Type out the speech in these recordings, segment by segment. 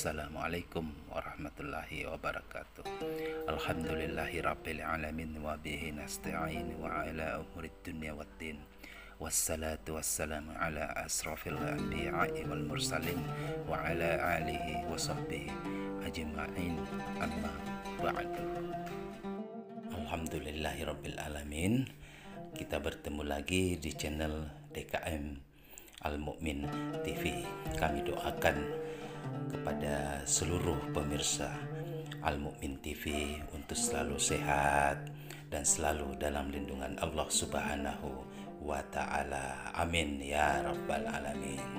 Wassalamualaikum warahmatullahi wabarakatuh. Alhamdulillahi rabbil alamin wa bihi nasta'in wa ala umurid dunya waddin. Wassalatu wassalamu ala asrafil anbiya'i wal mursalin wa ala alihi wa sahbihi ajma'in, amma ba'du. Alhamdulillahi rabbil alamin. Kita bertemu lagi di channel DKM Al-Mu'min TV. Kami doakan kepada seluruh pemirsa Al-Mu'min TV untuk selalu sehat dan selalu dalam lindungan Allah Subhanahu wa Ta'ala. Amin ya Rabbal Alamin.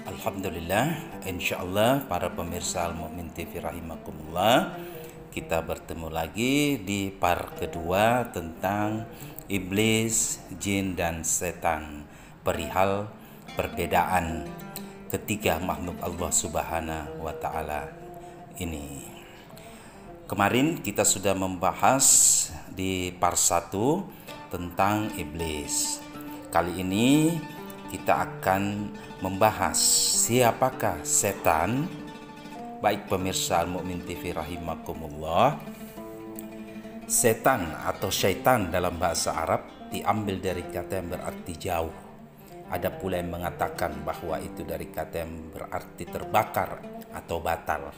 Alhamdulillah, insyaallah para pemirsa Al-Mu'min TV rahimakumullah, kita bertemu lagi di part kedua tentang iblis, jin dan setan, perihal perbedaan ketiga makhluk Allah Subhanahu wa Ta'ala ini. Kemarin kita sudah membahas di part 1 tentang iblis. Kali ini kita akan membahas siapakah setan. Baik pemirsa Al-Mu'min TV rahimakumullah, setan atau syaitan dalam bahasa Arab diambil dari kata yang berarti jauh. Ada pula yang mengatakan bahwa itu dari kata yang berarti terbakar atau batal.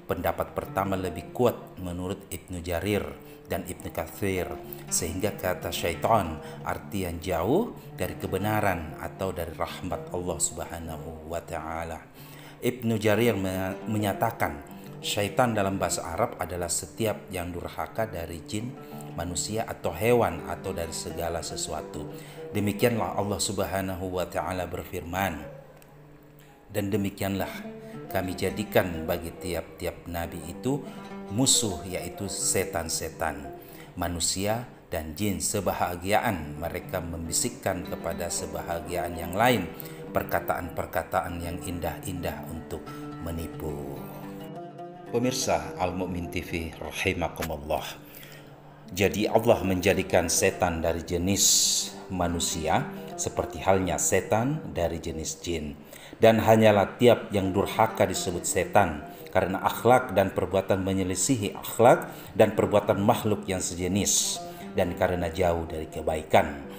Pendapat pertama lebih kuat menurut Ibnu Jarir dan Ibnu Katsir, sehingga kata syaitan arti yang jauh dari kebenaran atau dari rahmat Allah Subhanahu wa Ta'ala. Ibnu Jarir menyatakan syaitan dalam bahasa Arab adalah setiap yang durhaka dari jin, manusia atau hewan atau dari segala sesuatu. Demikianlah Allah Subhanahu wa Ta'ala berfirman, dan demikianlah kami jadikan bagi tiap-tiap nabi itu musuh, yaitu setan-setan, manusia dan jin, sebahagiaan mereka membisikkan kepada sebahagiaan yang lain perkataan-perkataan yang indah-indah untuk menipu. Pemirsa Al-Mu'min TV rahimakumullah, jadi Allah menjadikan setan dari jenis manusia seperti halnya setan dari jenis jin, dan hanyalah tiap yang durhaka disebut setan karena akhlak dan perbuatan menyelisihi akhlak dan perbuatan makhluk yang sejenis dan karena jauh dari kebaikan.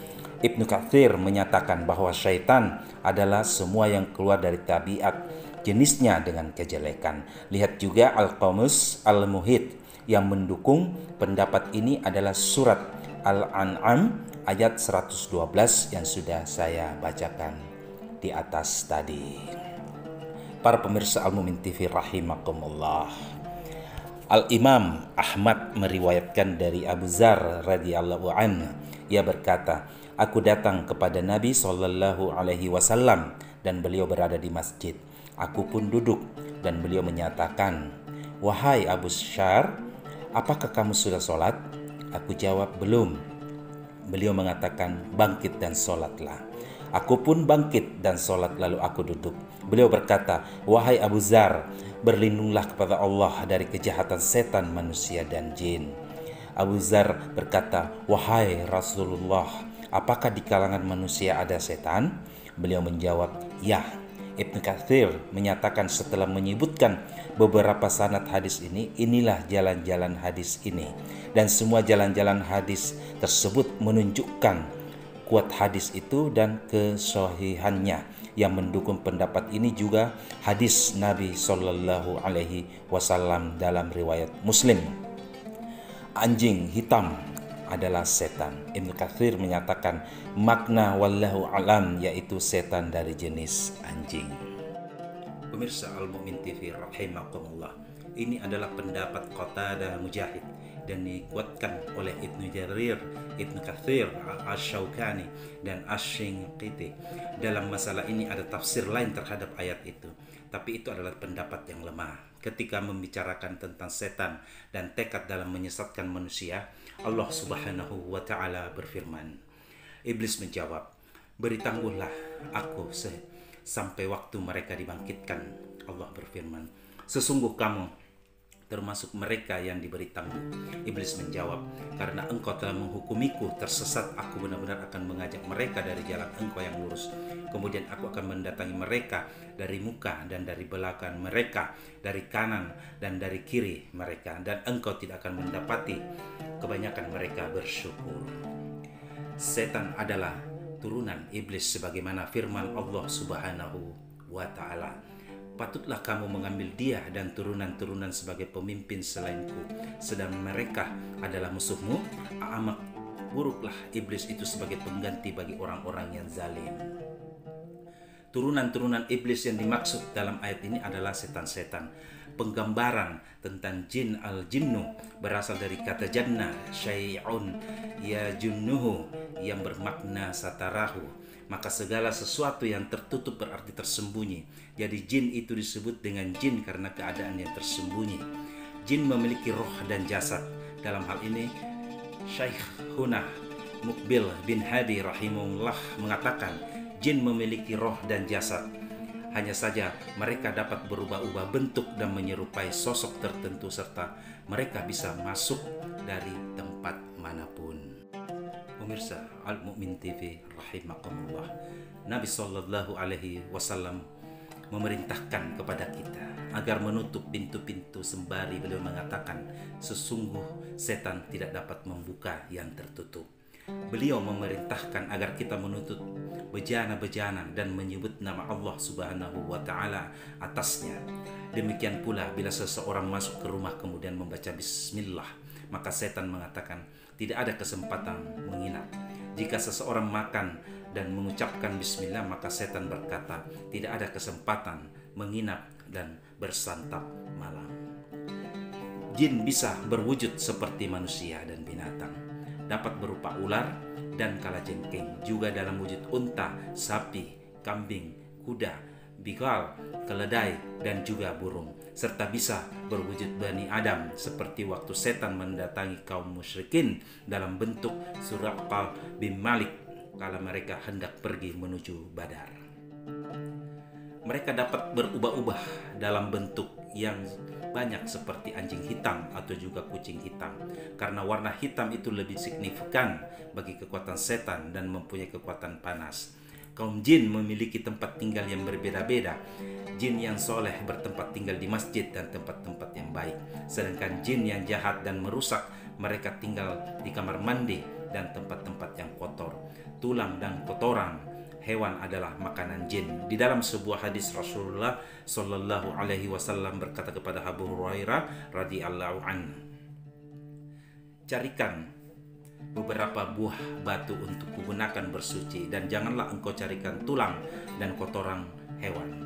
Ibnu Katsir menyatakan bahwa syaitan adalah semua yang keluar dari tabiat jenisnya dengan kejelekan. Lihat juga Al-Qamus Al-Muhit yang mendukung pendapat ini adalah surat Al-An'am ayat 112 yang sudah saya bacakan di atas tadi. Para pemirsa Al-Mu'min TV rahimakumullah, Al-Imam Ahmad meriwayatkan dari Abu Dzar radhiyallahu anhu, ia berkata, aku datang kepada Nabi sallallahu alaihi wasallam dan beliau berada di masjid. Aku pun duduk dan beliau menyatakan, wahai Abu Syar, apakah kamu sudah sholat? Aku jawab, belum. Beliau mengatakan, bangkit dan sholatlah. Aku pun bangkit dan sholat, lalu aku duduk. Beliau berkata, wahai Abu Dzar, berlindunglah kepada Allah dari kejahatan setan, manusia dan jin. Abu Dzar berkata, wahai Rasulullah, apakah di kalangan manusia ada setan? Beliau menjawab, ya. Ibnu Katsir menyatakan setelah menyebutkan beberapa sanad hadis ini, inilah jalan-jalan hadis ini, dan semua jalan-jalan hadis tersebut menunjukkan kuat hadis itu dan kesahihannya. Yang mendukung pendapat ini juga hadis Nabi Shallallahu Alaihi Wasallam dalam riwayat Muslim, anjing hitam adalah setan. Ibnu Katsir menyatakan makna wallahu alam, yaitu setan dari jenis anjing. Pemirsa Al-Mu'min TV rahimakumullah, ini adalah pendapat Qatadah Mujahid dan dikuatkan oleh Ibnu Jarir, Ibnu Katsir, Asy-Syaukani dan Asy-Shinqiti. Dalam masalah ini ada tafsir lain terhadap ayat itu, tapi itu adalah pendapat yang lemah. Ketika membicarakan tentang setan dan tekad dalam menyesatkan manusia, Allah Subhanahu wa Ta'ala berfirman, iblis menjawab, beri tangguhlah aku sampai waktu mereka dibangkitkan. Allah berfirman, sesungguh kamu termasuk mereka yang diberi tangguh. Iblis menjawab, karena engkau telah menghukumiku tersesat, aku benar-benar akan mengajak mereka dari jalan engkau yang lurus. Kemudian aku akan mendatangi mereka dari muka dan dari belakang mereka, dari kanan dan dari kiri mereka, dan engkau tidak akan mendapati kebanyakan mereka bersyukur. Setan adalah turunan iblis sebagaimana firman Allah Subhanahu wa ta'ala. Patutlah kamu mengambil dia dan turunan-turunan sebagai pemimpin selainku, sedang mereka adalah musuhmu. Amat buruklah iblis itu sebagai pengganti bagi orang-orang yang zalim. Turunan-turunan iblis yang dimaksud dalam ayat ini adalah setan-setan. Penggambaran tentang jin al-jinnu berasal dari kata janna syai'un ya junnuhu yang bermakna satarahu. Maka segala sesuatu yang tertutup berarti tersembunyi. Jadi jin itu disebut dengan jin karena keadaan yang tersembunyi. Jin memiliki roh dan jasad. Dalam hal ini Syaikhuna Muqbil bin Hadi rahimahullah mengatakan, jin memiliki roh dan jasad. Hanya saja mereka dapat berubah-ubah bentuk dan menyerupai sosok tertentu, serta mereka bisa masuk dari tempat manapun. Pemirsa Al-Mu'min TV rahimakumullah, Nabi Sallallahu Alaihi Wasallam memerintahkan kepada kita agar menutup pintu-pintu sembari beliau mengatakan, sesungguh setan tidak dapat membuka yang tertutup. Beliau memerintahkan agar kita menutup bejana-bejana dan menyebut nama Allah Subhanahu wa ta'ala atasnya. Demikian pula bila seseorang masuk ke rumah kemudian membaca bismillah, maka setan mengatakan tidak ada kesempatan menginap. Jika seseorang makan dan mengucapkan bismillah, maka setan berkata tidak ada kesempatan menginap dan bersantap malam. Jin bisa berwujud seperti manusia dan binatang, dapat berupa ular dan kalajengking, juga dalam wujud unta, sapi, kambing, kuda, bigal, keledai, dan juga burung, serta bisa berwujud Bani Adam seperti waktu setan mendatangi kaum musyrikin dalam bentuk Suraqah bin Malik kala mereka hendak pergi menuju Badar. Mereka dapat berubah-ubah dalam bentuk yang banyak seperti anjing hitam atau juga kucing hitam, karena warna hitam itu lebih signifikan bagi kekuatan setan dan mempunyai kekuatan panas. Kaum jin memiliki tempat tinggal yang berbeda-beda. Jin yang soleh bertempat tinggal di masjid dan tempat-tempat yang baik, sedangkan jin yang jahat dan merusak, mereka tinggal di kamar mandi dan tempat-tempat yang kotor. Tulang dan kotoran hewan adalah makanan jin. Di dalam sebuah hadis Rasulullah Sallallahu Alaihi Wasallam berkata kepada Abu Hurairah radhiyallahu anhu, carikan beberapa buah batu untuk kugunakan bersuci, dan janganlah engkau carikan tulang dan kotoran hewan.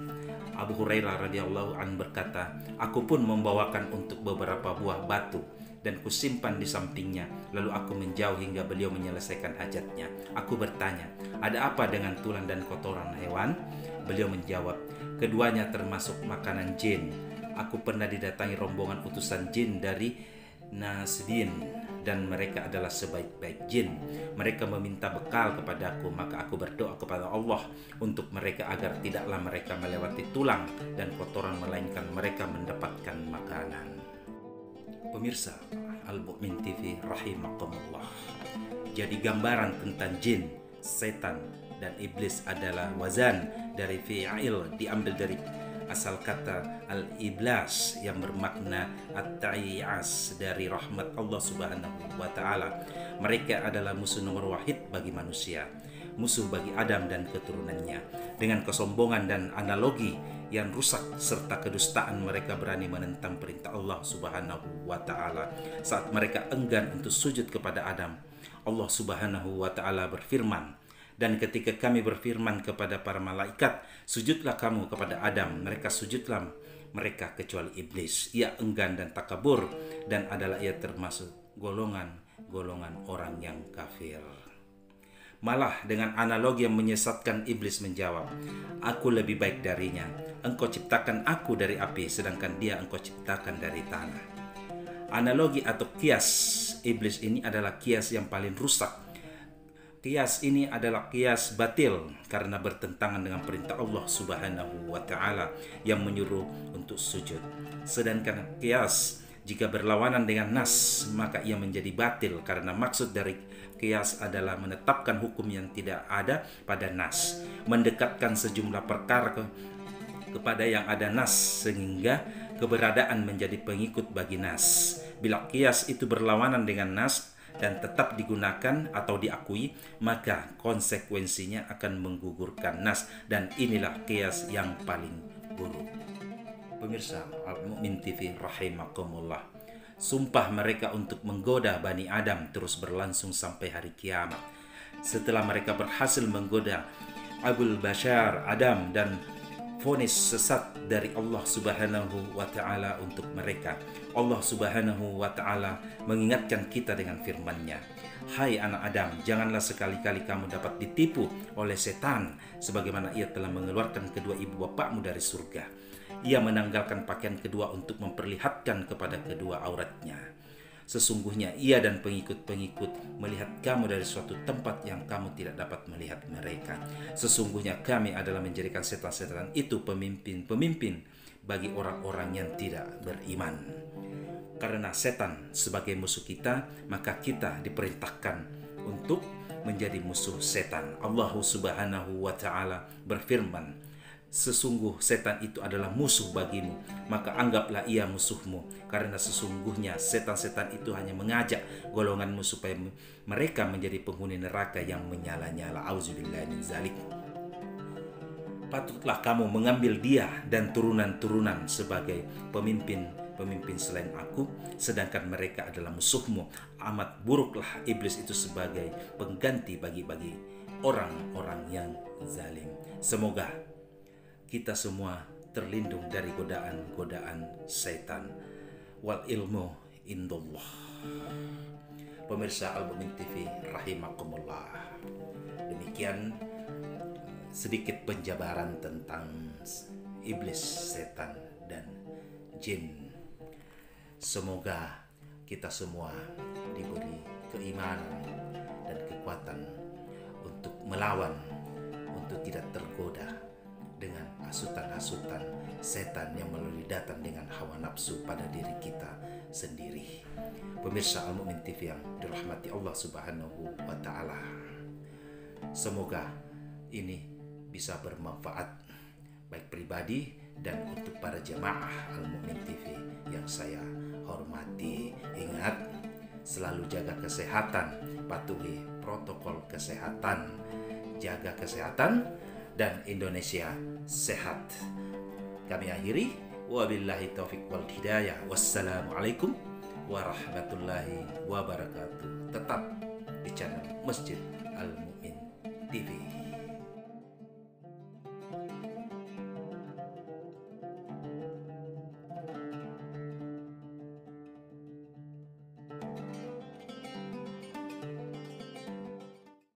Abu Hurairah radhiyallahu anhu berkata, aku pun membawakan untuk beberapa buah batu dan kusimpan di sampingnya, lalu aku menjauh hingga beliau menyelesaikan hajatnya. Aku bertanya, ada apa dengan tulang dan kotoran hewan? Beliau menjawab, keduanya termasuk makanan jin. Aku pernah didatangi rombongan utusan jin dari Nasbin, dan mereka adalah sebaik-baik jin. Mereka meminta bekal kepadaku, maka aku berdoa kepada Allah untuk mereka agar tidaklah mereka melewati tulang dan kotoran, melainkan mereka mendapatkan makanan. Pemirsa Al-Mu'min TV rahimakumullah, jadi gambaran tentang jin, setan, dan iblis adalah wazan dari fi'il, diambil dari asal kata al-iblas yang bermakna at-ta'iyas, dari rahmat Allah Subhanahu wa ta'ala. Mereka adalah musuh nomor wahid bagi manusia, musuh bagi Adam dan keturunannya. Dengan kesombongan dan analogi yang rusak serta kedustaan, mereka berani menentang perintah Allah Subhanahu wa ta'ala. Saat mereka enggan untuk sujud kepada Adam, Allah Subhanahu wa ta'ala berfirman, dan ketika kami berfirman kepada para malaikat, sujudlah kamu kepada Adam, mereka sujudlah mereka kecuali iblis. Ia enggan dan takabur, dan adalah ia termasuk golongan orang yang kafir. Malah dengan analogi yang menyesatkan, iblis menjawab, aku lebih baik darinya. Engkau ciptakan aku dari api, sedangkan dia engkau ciptakan dari tanah. Analogi atau kias iblis ini adalah kias yang paling rusak. Kias ini adalah kias batil karena bertentangan dengan perintah Allah Subhanahu wa ta'ala yang menyuruh untuk sujud. Sedangkan kias Jika berlawanan dengan nas, maka ia menjadi batil, karena maksud dari qiyas adalah menetapkan hukum yang tidak ada pada nas, mendekatkan sejumlah perkara kepada yang ada nas, sehingga keberadaan menjadi pengikut bagi nas. Bila qiyas itu berlawanan dengan nas dan tetap digunakan atau diakui, maka konsekuensinya akan menggugurkan nas, dan inilah qiyas yang paling buruk. Pemirsa Al-Mu'min TV rahimakumullah, sumpah mereka untuk menggoda Bani Adam terus berlangsung sampai hari kiamat. Setelah mereka berhasil menggoda Abul Bashar Adam dan vonis sesat dari Allah Subhanahu wa Ta'ala untuk mereka, Allah Subhanahu wa Ta'ala mengingatkan kita dengan firman-Nya, "Hai anak Adam, janganlah sekali-kali kamu dapat ditipu oleh setan, sebagaimana ia telah mengeluarkan kedua ibu bapakmu dari surga. Ia menanggalkan pakaian kedua untuk memperlihatkan kepada kedua auratnya. Sesungguhnya ia dan pengikut-pengikut melihat kamu dari suatu tempat yang kamu tidak dapat melihat mereka. Sesungguhnya kami adalah menjadikan setan-setan itu pemimpin-pemimpin bagi orang-orang yang tidak beriman." Karena setan sebagai musuh kita, maka kita diperintahkan untuk menjadi musuh setan. Allah Subhanahu wa Ta'ala berfirman, "Sesungguh setan itu adalah musuh bagimu, maka anggaplah ia musuhmu, karena sesungguhnya setan-setan itu hanya mengajak golonganmu supaya mereka menjadi penghuni neraka yang menyala-nyala. Auzubillahi min zalik. Patutlah kamu mengambil dia dan turunan-turunan sebagai pemimpin selain aku, sedangkan mereka adalah musuhmu. Amat buruklah iblis itu sebagai pengganti bagi orang-orang yang zalim." Semoga kita semua terlindung dari godaan-godaan setan. Wal ilmu indallah. Pemirsa Al-Mu'min TV rahimakumullah, demikian sedikit penjabaran tentang iblis, setan, dan jin. Semoga kita semua diberi keimanan dan kekuatan untuk melawan, untuk tidak tergoda dengan hasutan-hasutan setan yang melalui datang dengan hawa nafsu pada diri kita sendiri. Pemirsa Al-Mu'min TV yang dirahmati Allah Subhanahu wa Ta'ala, semoga ini bisa bermanfaat baik pribadi dan untuk para jemaah Al-Mu'min TV yang saya hormati. Ingat, selalu jaga kesehatan, patuhi protokol kesehatan, jaga kesehatan, dan Indonesia sehat. Kami akhiri, wabillahi taufiq wal hidayah. Wassalamualaikum warahmatullahi wabarakatuh. Tetap di channel Masjid Al-Mu'min TV.